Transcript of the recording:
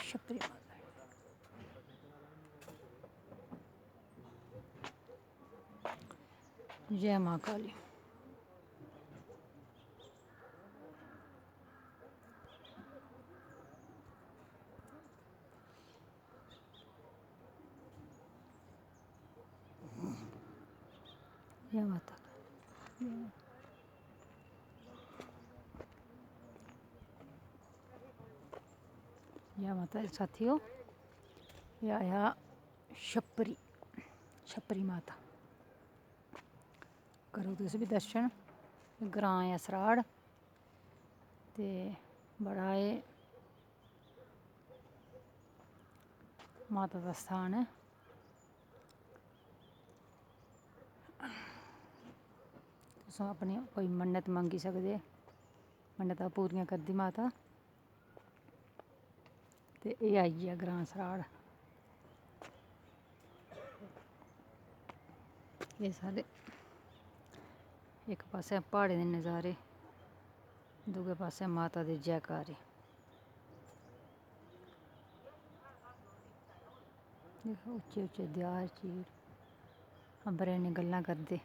छपरी माता जय माँ काली। जय माता जय माता साथियों, यह आया छपरी माता। करो तुस भी दर्शन। ग्रां है सराड़ ते बड़ा एह् माता दा स्थान है। तुस अपनी कोई मन्नत मंगी सकदे, मन्नतां पूरियां करदी माता। ते एह् आई गेआ ग्रां सराड़। एह् साढ़े इक पास्सै प्हाड़ें दे नज़ारे, दुए पास्सै माता दे जयकारे। उच्चे उच्चे देयार चीड़, अम्बरें कन्नै गल्लां करदे।